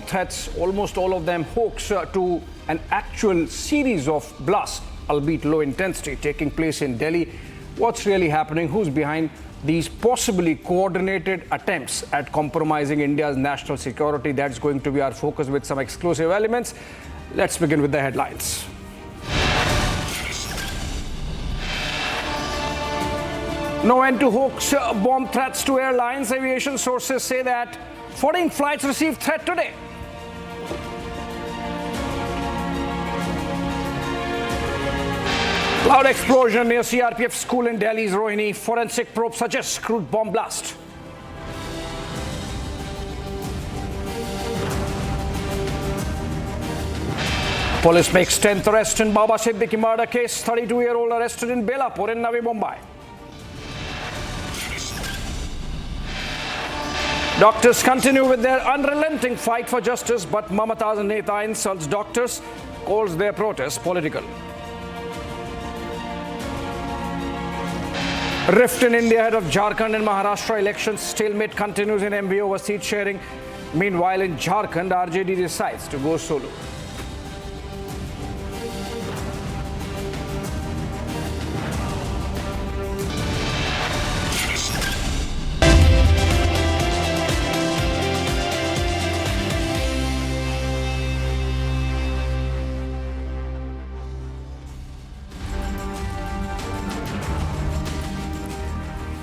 threats, almost all of them hoax, to an actual series of blasts, albeit low intensity, taking place in Delhi. What's really happening? Who's behind these possibly coordinated attempts at compromising India's national security? That's going to be our focus with some exclusive elements. Let's begin with the headlines. No end to hoax, bomb threats to airlines. Aviation sources say that 14 flights received threat today. Loud explosion near CRPF school in Delhi's Rohini. Forensic probe suggests crude bomb blast. Police makes 10th arrest in Baba Siddiqui murder case. 32-year-old arrested in Belapur in Navi Mumbai. Doctors continue with their unrelenting fight for justice, but Mamata's Neta insults doctors, calls their protest political. Rift in India ahead of Jharkhand and Maharashtra elections. Stalemate continues in MV over seat sharing. Meanwhile, in Jharkhand, RJD decides to go solo.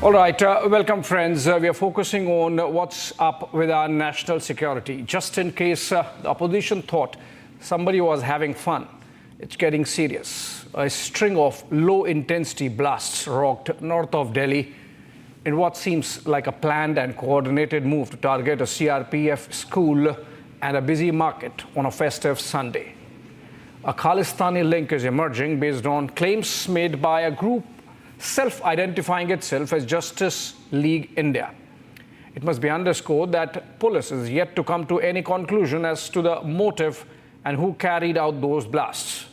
All right, welcome friends. We are focusing on what's up with our national security. Just in case the opposition thought somebody was having fun, it's getting serious. A string of low-intensity blasts rocked north of Delhi in what seems like a planned and coordinated move to target a CRPF school and a busy market on a festive Sunday. A Khalistani link is emerging based on claims made by a group self-identifying itself as Justice League India. It must be underscored that police is yet to come to any conclusion as to the motive and who carried out those blasts.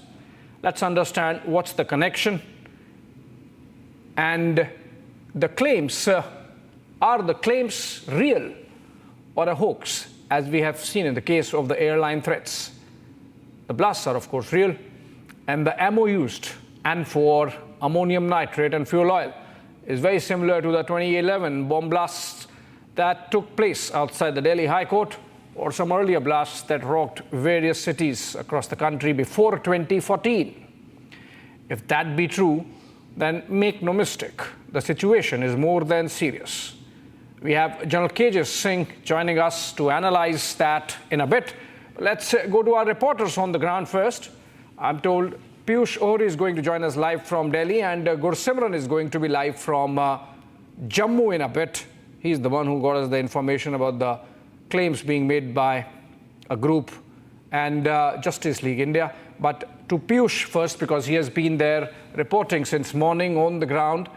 Let's understand what's the connection and the claims. Are the claims real or a hoax, as we have seen in the case of the airline threats? The blasts are of course real, and the ammo used and for ammonium nitrate and fuel oil is very similar to the 2011 bomb blasts that took place outside the Delhi High Court or some earlier blasts that rocked various cities across the country before 2014. If that be true, then make no mistake, the situation is more than serious. We have General Kejas Singh joining us to analyze that in a bit. Let's go to our reporters on the ground first. I'm told Piyush Ohri is going to join us live from Delhi, and Gursimran is going to be live from Jammu in a bit. He's the one who got us the information about the claims being made by a group and Justice League India. But to Piyush first, because he has been there reporting since morning on the ground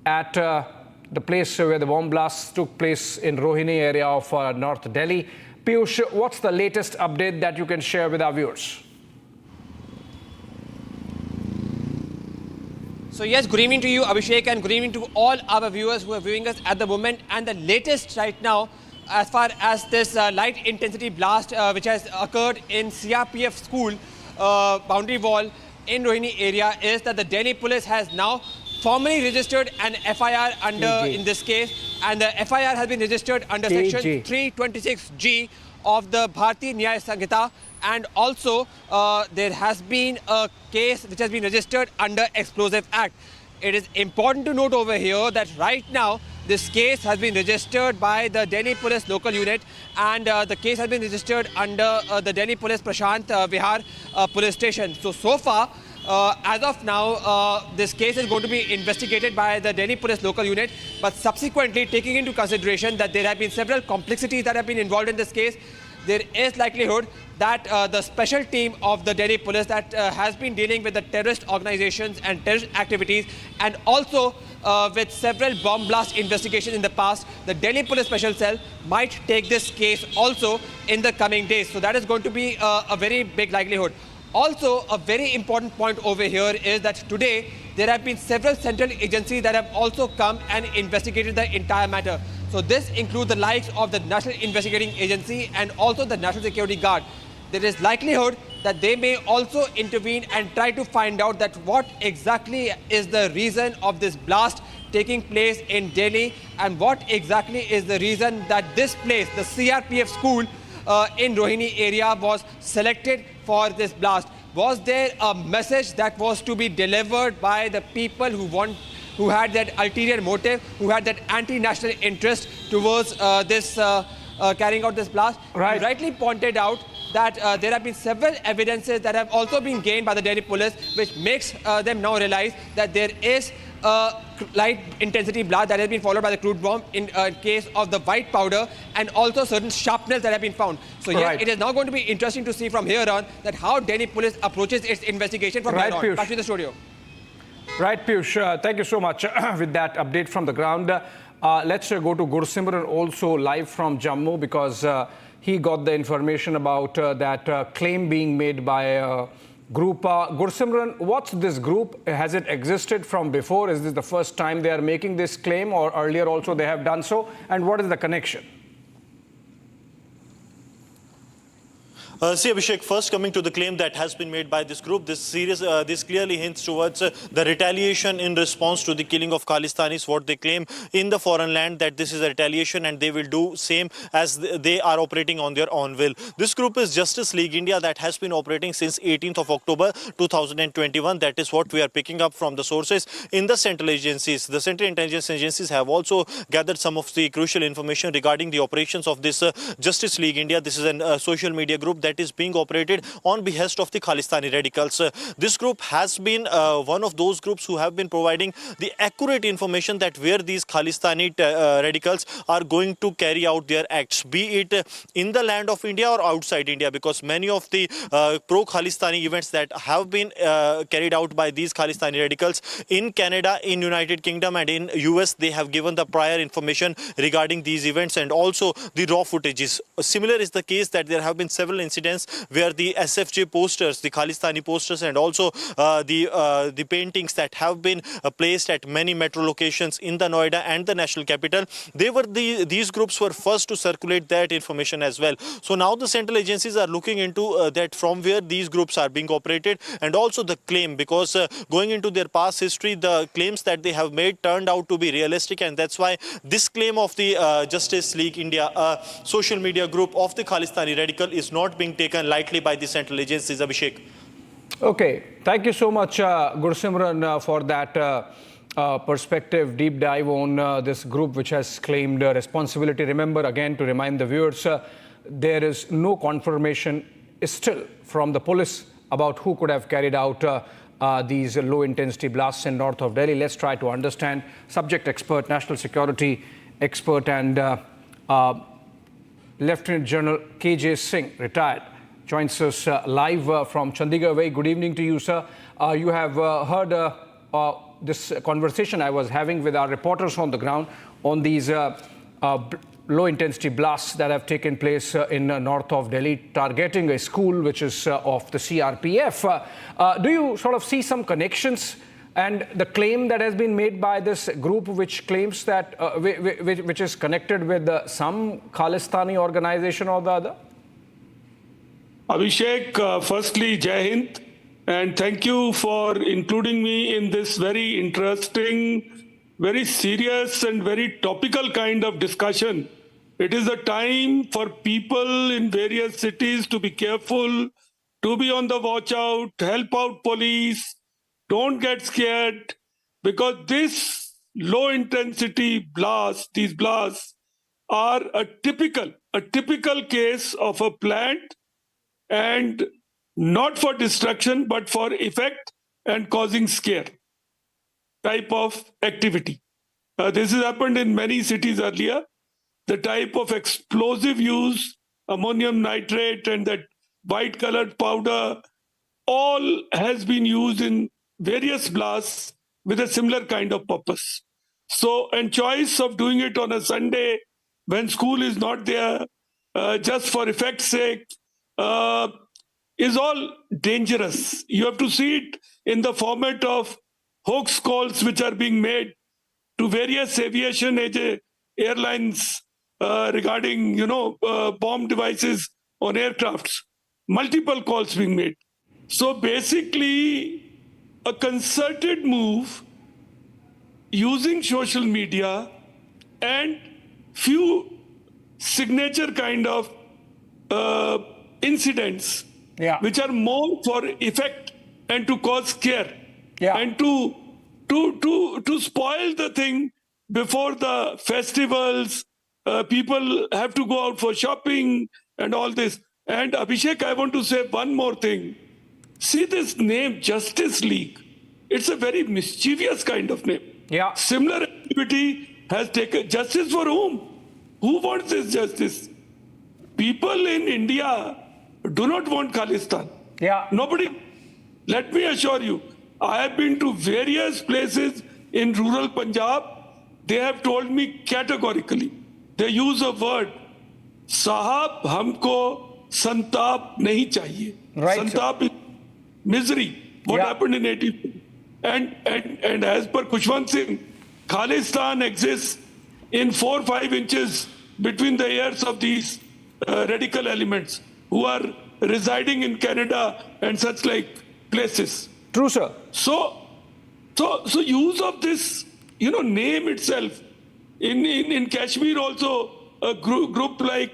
at the place where the bomb blasts took place in Rohini area of North Delhi. Piyush, what's the latest update that you can share with our viewers? So yes, good evening to you, Abhishek, and good evening to all our viewers who are viewing us at the moment. And the latest right now, as far as this light intensity blast which has occurred in CRPF school boundary wall in Rohini area, is that the Delhi police has now formally registered an FIR under in this case, and the FIR has been registered under section 326G of the Bharatiya Nyaya Sanhita, and also there has been a case which has been registered under Explosive Act. It is important to note over here that right now this case has been registered by the Delhi Police local unit, and the case has been registered under the Delhi Police Prashant Vihar police station. So far, as of now, this case is going to be investigated by the Delhi Police local unit, but subsequently, taking into consideration that there have been several complexities that have been involved in this case, there is likelihood that the special team of the Delhi Police that has been dealing with the terrorist organizations and terrorist activities, and also with several bomb blast investigations in the past, the Delhi Police Special Cell might take this case also in the coming days. So that is going to be a very big likelihood. Also, a very important point over here is that today there have been several central agencies that have also come and investigated the entire matter. So this includes the likes of the National Investigating Agency and also the National Security Guard. There is likelihood that they may also intervene and try to find out that what exactly is the reason of this blast taking place in Delhi, and what exactly is the reason that this place, the CRPF school in Rohini area, was selected for this blast. Was there a message that was to be delivered by the people who had that ulterior motive, who had that anti-national interest towards carrying out this blast? Right. You rightly pointed out that there have been several evidences that have also been gained by the Delhi police, which makes them now realize that there is a light intensity blast that has been followed by the crude bomb in case of the white powder, and also certain sharpness that have been found. So yes, Right. it is now going to be interesting to see from here on that how Delhi police approaches its investigation from Right, here on. Piyush. Back to the studio. Right, Piyush. Thank you so much with that update from the ground. Let's go to Gursimran, also live from Jammu, because he got the information about that claim being made by a group. Gursimran, what's this group? Has it existed from before? Is this the first time they are making this claim, or earlier also they have done so? And what is the connection? See, Abhishek, first coming to the claim that has been made by this group, this clearly hints towards the retaliation in response to the killing of Khalistanis, what they claim in the foreign land, that this is a retaliation and they will do same as they are operating on their own will. This group is Justice League India, that has been operating since 18th of October 2021. That is what we are picking up from the sources in the central agencies. The central intelligence agencies have also gathered some of the crucial information regarding the operations of this Justice League India. This is a social media group that is being operated on behest of the Khalistani radicals. This group has been one of those groups who have been providing the accurate information that where these Khalistani radicals are going to carry out their acts, be it in the land of India or outside India, because many of the pro-Khalistani events that have been carried out by these Khalistani radicals in Canada, in United Kingdom and in US, they have given the prior information regarding these events and also the raw footages. Similar is the case that there have been several incidents where the SFJ posters, the Khalistani posters, and also the paintings that have been placed at many metro locations in the Noida and the national capital, these groups were first to circulate that information as well. So now the central agencies are looking into that from where these groups are being operated, and also the claim, because going into their past history, the claims that they have made turned out to be realistic, and that's why this claim of the Justice League India, social media group of the Khalistani radical, is not being taken lightly by the central agencies. Abhishek. Okay, thank you so much, Gursimran, for that perspective, deep dive on this group which has claimed responsibility. Remember, again, to remind the viewers, there is no confirmation still from the police about who could have carried out these low-intensity blasts in north of Delhi. Let's try to understand. Subject expert, national security expert, and Lieutenant General K.J. Singh, retired, joins us live from Chandigarh. Very good evening to you, sir. You have heard this conversation I was having with our reporters on the ground on these low-intensity blasts that have taken place in north of Delhi, targeting a school which is of the CRPF. Do you sort of see some connections? And the claim that has been made by this group, which claims that, which is connected with some Khalistani organization or the other? Abhishek, firstly, Jai Hind, and thank you for including me in this very interesting, very serious and very topical kind of discussion. It is a time for people in various cities to be careful, to be on the watch out, help out police. Don't get scared, because this low intensity blast, these blasts are a typical case of a planned and not for destruction, but for effect and causing scare type of activity. This has happened in many cities earlier. The type of explosive use, ammonium nitrate and that white colored powder, all has been used in various blasts with a similar kind of purpose. So, and choice of doing it on a Sunday when school is not there, just for effect's sake, is all dangerous. You have to see it in the format of hoax calls which are being made to various aviation airlines regarding, bomb devices on aircrafts. Multiple calls being made. So basically, a concerted move using social media and few signature kind of incidents, which are more for effect and to cause scare, and to spoil the thing before the festivals. People have to go out for shopping and all this. And Abhishek, I want to say one more thing. See this name, Justice League. It's a very mischievous kind of name. Yeah. Similar activity has taken justice for whom? Who wants this justice? People in India do not want Khalistan. Yeah. Nobody. Let me assure you, I have been to various places in rural Punjab. They have told me categorically, they use a word, Sahab, humko santaap nahi chahiye. Right, Santaap is misery. What happened in 84? And as per Kushwant Singh, Khalistan exists in 4-5 inches between the ears of these radical elements who are residing in Canada and such like places. True, sir. So use of this, name itself. In Kashmir also, a group like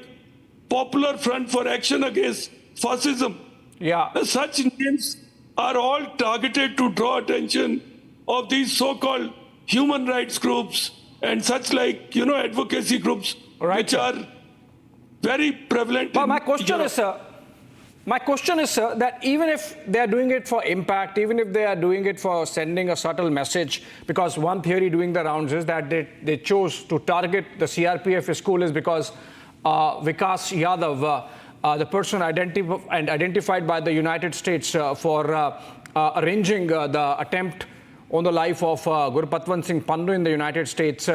Popular Front for Action Against Fascism. Yeah. Such names are all targeted to draw attention of these so-called human rights groups and such like, advocacy groups, which are very prevalent. But my question is, sir, that even if they are doing it for impact, even if they are doing it for sending a subtle message, because one theory doing the rounds is that they chose to target the CRPF school is because Vikas Yadav, the person identified by the United States for arranging the attempt on the life of Gurpatwant Singh Pannu in the United States,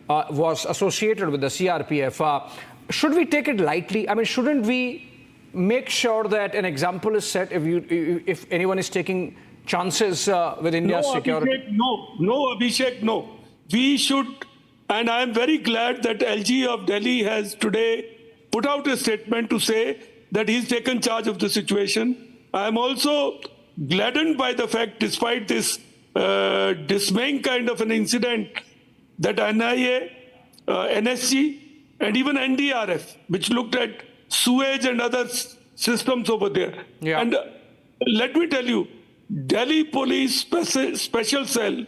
was associated with the CRPF. Should we take it lightly? I mean, shouldn't we make sure that an example is set if anyone is taking chances with India's security? No, Abhishek, no. We should, and I am very glad that LG of Delhi has today put out a statement to say that he's taken charge of the situation. I am also gladdened by the fact, despite this dismaying kind of an incident, that NIA, NSG, and even NDRF, which looked at sewage and other systems over there. Yeah. And let me tell you, Delhi Police Special Cell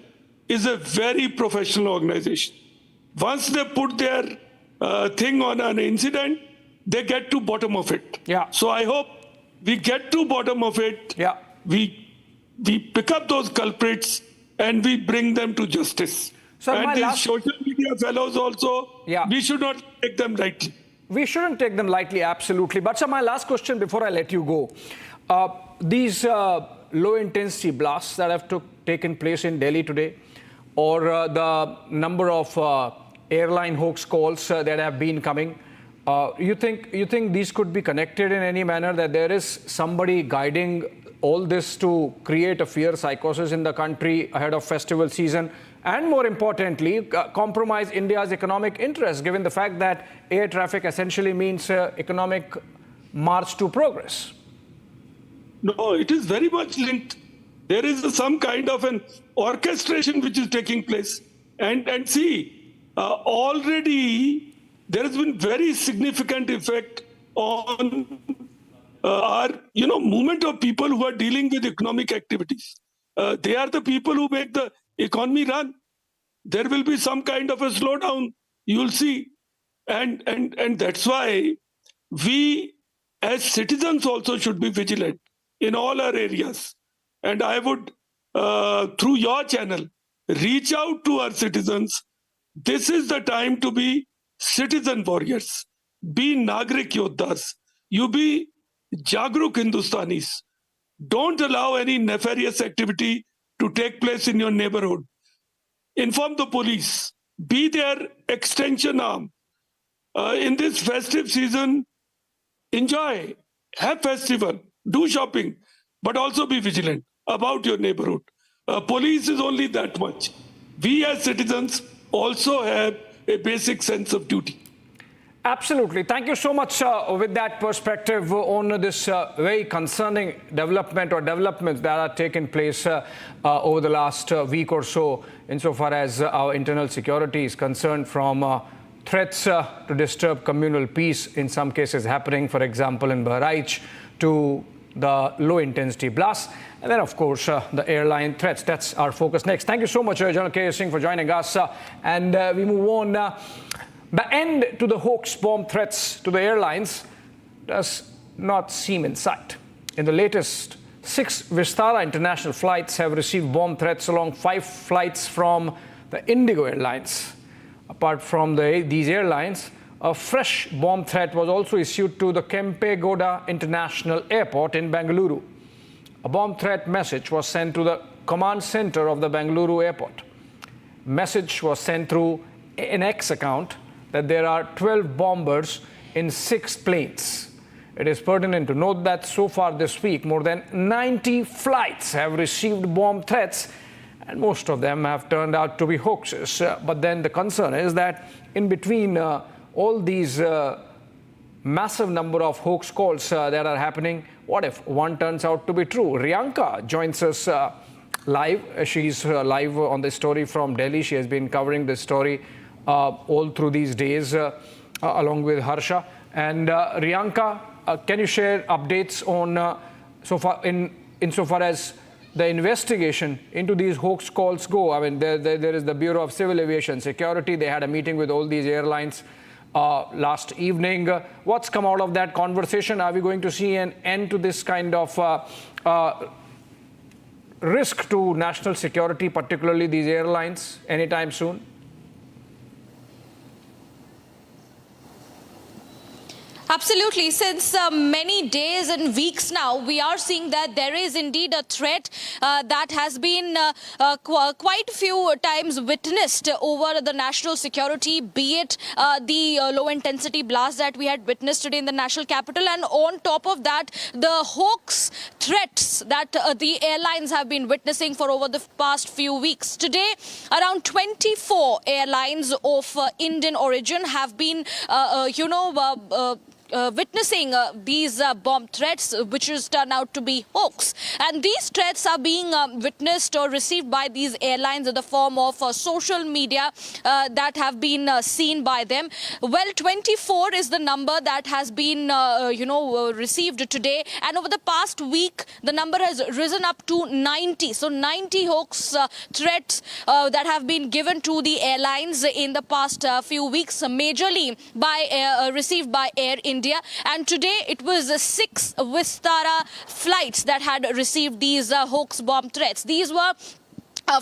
is a very professional organization. Once they put their thing on an incident, they get to bottom of it. Yeah. So I hope we get to bottom of it. Yeah. We pick up those culprits and we bring them to justice. So and these social media fellows also, we should not take them lightly. We shouldn't take them lightly, absolutely. But sir, my last question before I let you go. These low-intensity blasts that have taken place in Delhi today, or the number of airline hoax calls that have been coming, you think these could be connected in any manner, that there is somebody guiding all this to create a fear psychosis in the country ahead of festival season, and more importantly, compromise India's economic interests, given the fact that air traffic essentially means economic march to progress? No, it is very much linked. There is some kind of an orchestration which is taking place. And see, already there has been very significant effect on our, movement of people who are dealing with economic activities. They are the people who make the economy run. There will be some kind of a slowdown, you will see. And that's why we as citizens also should be vigilant in all our areas. And I would, through your channel, reach out to our citizens. This is the time to be citizen warriors. Be Nagrik Yoddhas. You be Jagruk Hindustanis. Don't allow any nefarious activity to take place in your neighborhood. Inform the police. Be their extension arm. In this festive season, enjoy, have festival, do shopping, but also be vigilant about your neighborhood. Police is only that much. We as citizens also have a basic sense of duty. Absolutely. Thank you so much with that perspective on this very concerning development or developments that are taking place over the last week or so, insofar as our internal security is concerned, from threats to disturb communal peace, in some cases happening, for example, in Bahraich, to the low-intensity blasts, and then, of course, the airline threats. That's our focus next. Thank you so much, General K. Singh, for joining us. And we move on. The end to the hoax bomb threats to the airlines does not seem in sight. In the latest, 6 Vistara international flights have received bomb threats, along 5 flights from the Indigo Airlines. Apart from these airlines, a fresh bomb threat was also issued to the Kempegowda International Airport in Bengaluru. A bomb threat message was sent to the command center of the Bengaluru airport. Message was sent through an X account that there are 12 bombers in 6 planes. It is pertinent to note that so far this week, more than 90 flights have received bomb threats, and most of them have turned out to be hoaxes. But then the concern is that in between all these massive number of hoax calls that are happening, what if one turns out to be true? Riyanka joins us live. She's live on this story from Delhi. She has been covering this story all through these days, along with Harsha. And Riyanka, can you share updates on so far insofar as the investigation into these hoax calls go? I mean, there is the Bureau of Civil Aviation Security. They had a meeting with all these airlines last evening. What's come out of that conversation? Are we going to see an end to this kind of risk to national security, particularly these airlines, anytime soon? Absolutely. Since many days and weeks now, we are seeing that there is indeed a threat that has been quite a few times witnessed over the national security, be it the low-intensity blast that we had witnessed today in the national capital, and on top of that, the hoax threats that the airlines have been witnessing for over the past few weeks. Today, around 24 airlines of Indian origin have been, witnessing these bomb threats, which has turned out to be hoax. And these threats are being witnessed or received by these airlines in the form of social media that have been seen by them. Well, 24 is the number that has been, received today. And over the past week, the number has risen up to 90. So 90 hoax threats that have been given to the airlines in the past few weeks, majorly by received by Air India. And today it was 6 Vistara flights that had received these hoax bomb threats. These were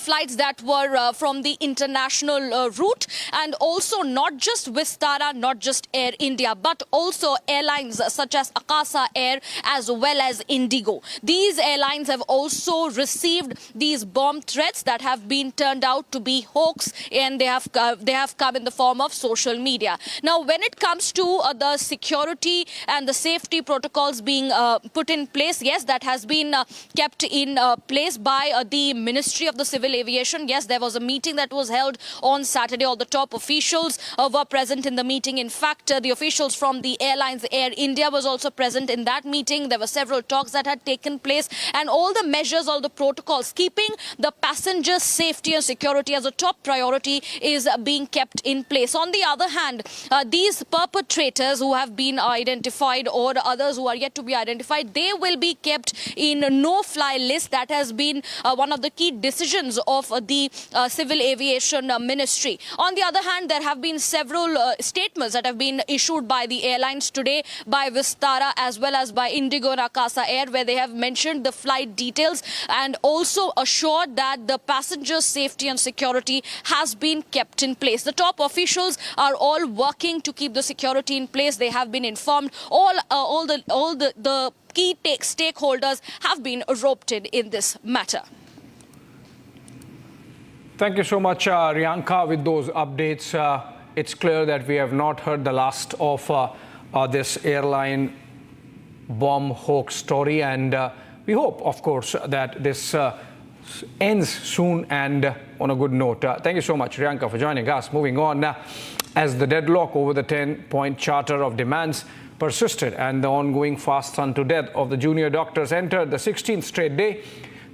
flights that were from the international route, and also not just Vistara, not just Air India, but also airlines such as Akasa Air as well as Indigo. These airlines have also received these bomb threats that have been turned out to be hoax, and they have come in the form of social media. Now, when it comes to the security and the safety protocols being put in place, yes, that has been kept in place by the Ministry of the Civil Aviation. Yes, there was a meeting that was held on Saturday. All the top officials were present in the meeting. In fact, the officials from the airlines, Air India, was also present in that meeting. There were several talks that had taken place, and all the measures, all the protocols, keeping the passengers' safety and security as a top priority, is being kept in place. On the other hand, these perpetrators who have been identified, or others who are yet to be identified, they will be kept in no-fly list. That has been one of the key decisions of the Civil Aviation Ministry. On the other hand, there have been several statements that have been issued by the airlines today, by Vistara as well as by Indigo and Akasa Air, where they have mentioned the flight details and also assured that the passengers' safety and security has been kept in place. The top officials are all working to keep the security in place. They have been informed. All the key stakeholders have been roped in this matter. Thank you so much, Riyanka, with those updates. It's clear that we have not heard the last of this airline bomb hoax story, and we hope, of course, that this ends soon and on a good note. Thank you so much, Riyanka, for joining us. Moving on, as the deadlock over the 10-point charter of demands persisted and the ongoing fast unto death of the junior doctors entered the 16th straight day,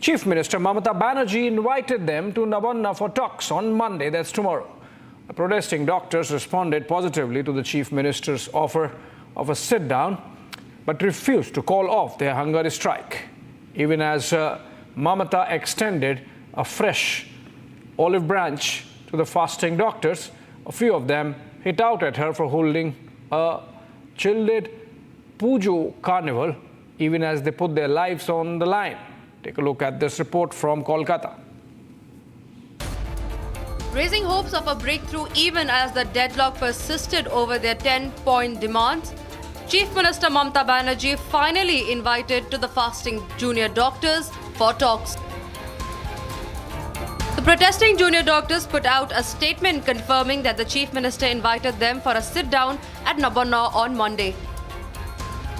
Chief Minister Mamata Banerjee invited them to Nabonna for talks on Monday, that's tomorrow. The protesting doctors responded positively to the Chief Minister's offer of a sit-down, but refused to call off their hunger strike. Even as Mamata extended a fresh olive branch to the fasting doctors, a few of them hit out at her for holding a chilled Pujo carnival, even as they put their lives on the line. Take a look at this report from Kolkata. Raising hopes of a breakthrough even as the deadlock persisted over their 10-point demands, Chief Minister Mamata Banerjee finally invited to the fasting junior doctors for talks. The protesting junior doctors put out a statement confirming that the Chief Minister invited them for a sit-down at Nabonna on Monday.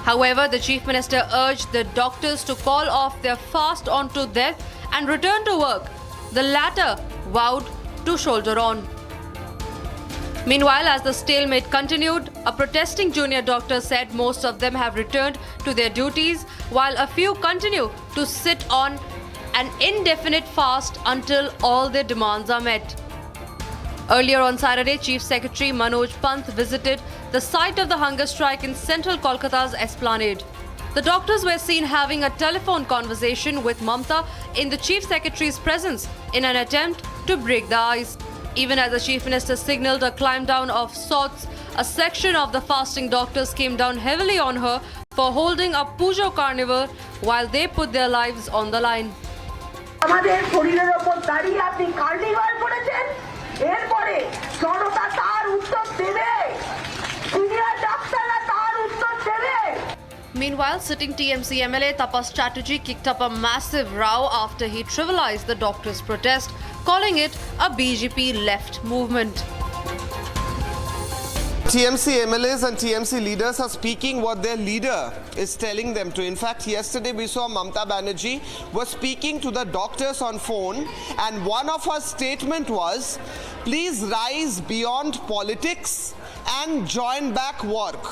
However, the Chief Minister urged the doctors to call off their fast unto death and return to work. The latter vowed to shoulder on. Meanwhile, as the stalemate continued, a protesting junior doctor said most of them have returned to their duties, while a few continue to sit on an indefinite fast until all their demands are met. Earlier on Saturday, Chief Secretary Manoj Pant visited the site of the hunger strike in central Kolkata's Esplanade. The doctors were seen having a telephone conversation with Mamata in the Chief Secretary's presence in an attempt to break the ice. Even as the Chief Minister signalled a climb down of sorts, a section of the fasting doctors came down heavily on her for holding a Pujo carnival while they put their lives on the line. আমাদের শরীরের উপর দাঁড়িয়ে আপনি carnival করেছেন এরপরে জনতা তার উত্তর দেবে সিনিয়র ডাক্তাররা তার উত্তর দেবে। Meanwhile, sitting TMC MLA Tapas Chatterjee kicked up a massive row after he trivialized the doctors' protest, calling it a BJP left movement. TMC MLAs and TMC leaders are speaking what their leader is telling them to. In fact, yesterday we saw Mamata Banerjee was speaking to the doctors on phone, and one of her statement was, please rise beyond politics and join back work.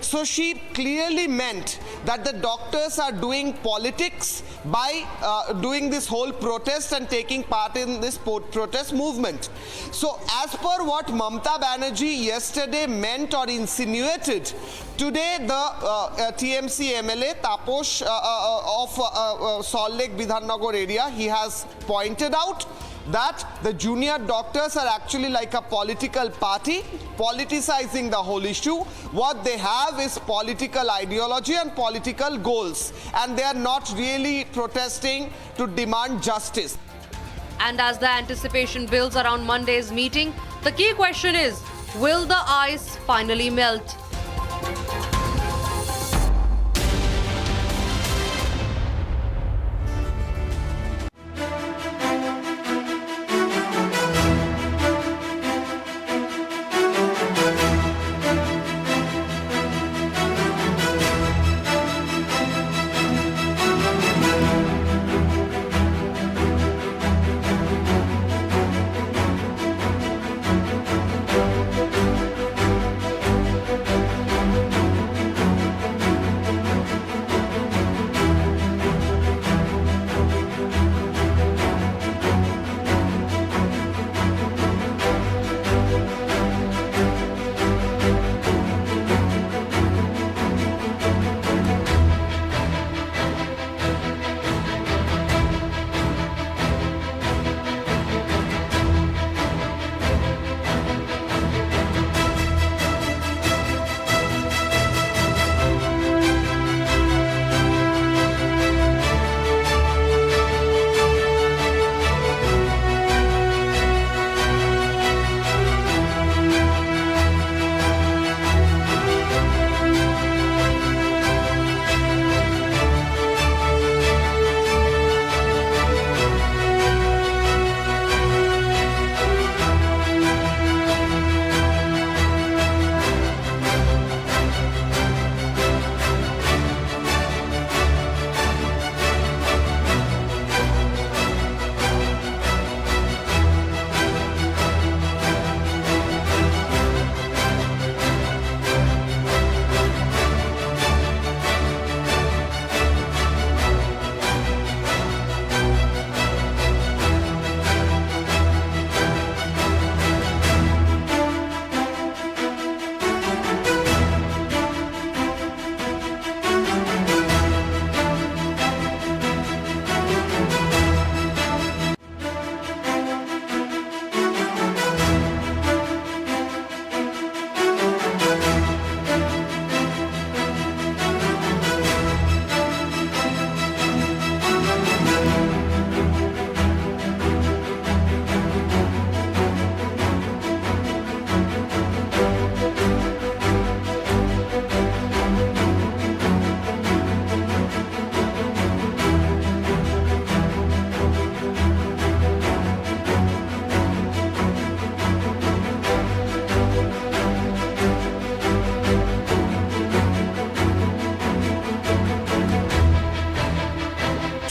So she clearly meant that the doctors are doing politics by doing this whole protest and taking part in this protest movement. So as per what Mamata Banerjee yesterday meant or insinuated, today the TMC MLA Taposh of Salt Lake Bidhannagar area, he has pointed out that the junior doctors are actually like a political party, politicizing the whole issue. What they have is political ideology and political goals, and they are not really protesting to demand justice. And as the anticipation builds around Monday's meeting, the key question is, will the ice finally melt?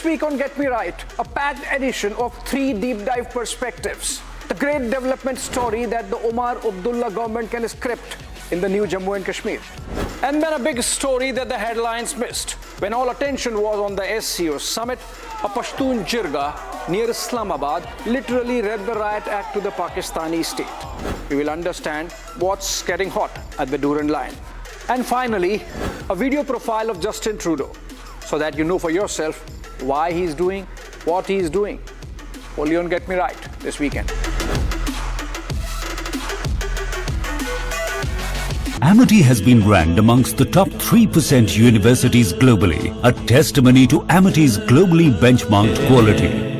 week on Get Me Right, a packed edition of 3 deep dive perspectives. The great development story that the Omar Abdullah government can script in the new Jammu and Kashmir. And then a big story that the headlines missed. When all attention was on the SCO summit, a Pashtun jirga near Islamabad literally read the riot act to the Pakistani state. We will understand what's getting hot at the Durand line. And finally, a video profile of Justin Trudeau, so that you know for yourself why he's doing what he's doing. Only on Get Me Right this weekend. Amity has been ranked amongst the top 3% universities globally, a testimony to Amity's globally benchmarked quality.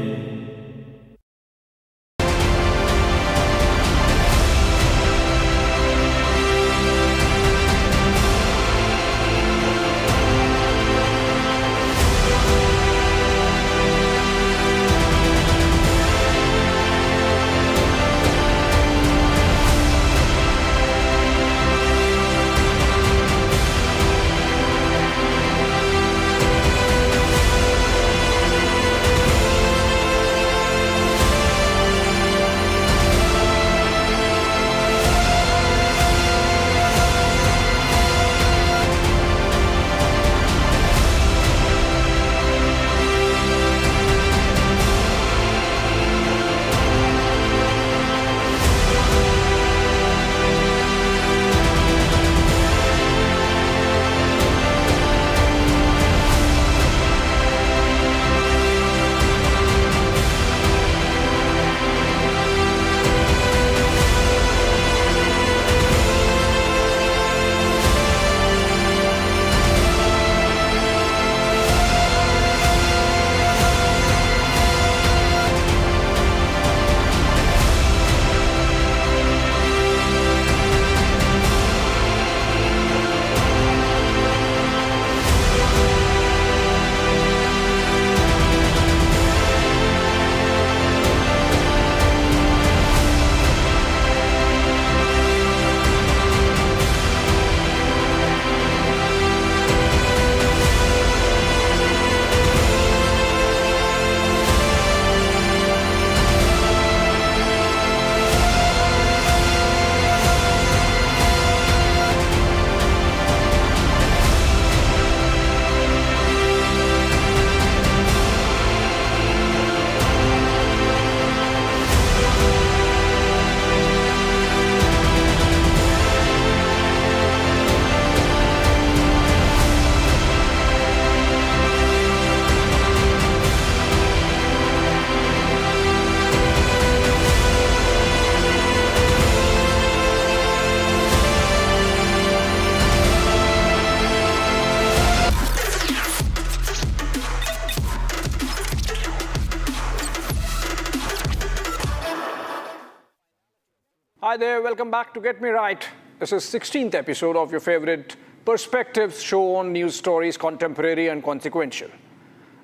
Hi there, welcome back to Get Me Right. This is 16th episode of your favorite Perspectives show on news stories, contemporary and consequential.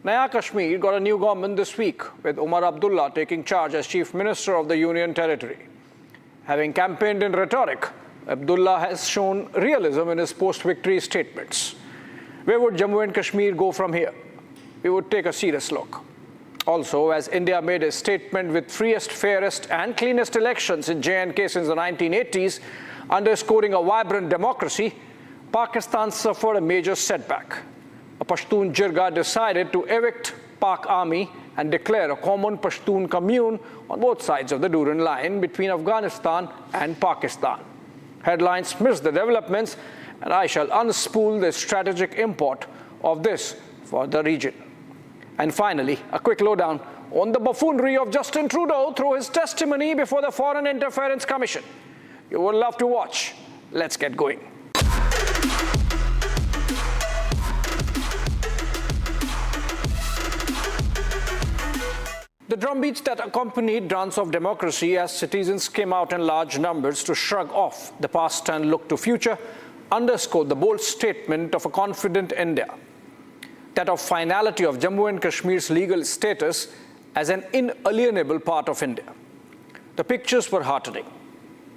Naya Kashmir got a new government this week, with Omar Abdullah taking charge as Chief Minister of the Union Territory. Having campaigned in rhetoric, Abdullah has shown realism in his post-victory statements. Where would Jammu and Kashmir go from here? We would take a serious look. Also, as India made a statement with freest, fairest and cleanest elections in J&K since the 1980s, underscoring a vibrant democracy, Pakistan suffered a major setback. A Pashtun jirga decided to evict Pak army and declare a common Pashtun commune on both sides of the Durand line between Afghanistan and Pakistan. Headlines miss the developments, and I shall unspool the strategic import of this for the region. And finally, a quick lowdown on the buffoonery of Justin Trudeau through his testimony before the Foreign Interference Commission. You will love to watch. Let's get going. The drumbeats that accompanied Dance of Democracy as citizens came out in large numbers to shrug off the past and look to future underscored the bold statement of a confident India, that of finality of Jammu and Kashmir's legal status as an inalienable part of India. The pictures were heartening.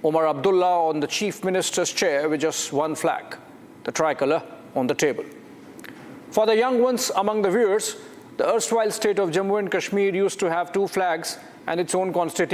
Omar Abdullah on the Chief Minister's chair with just one flag, the tricolour on the table. For the young ones among the viewers, The erstwhile state of Jammu and Kashmir used to have two flags and its own constitution.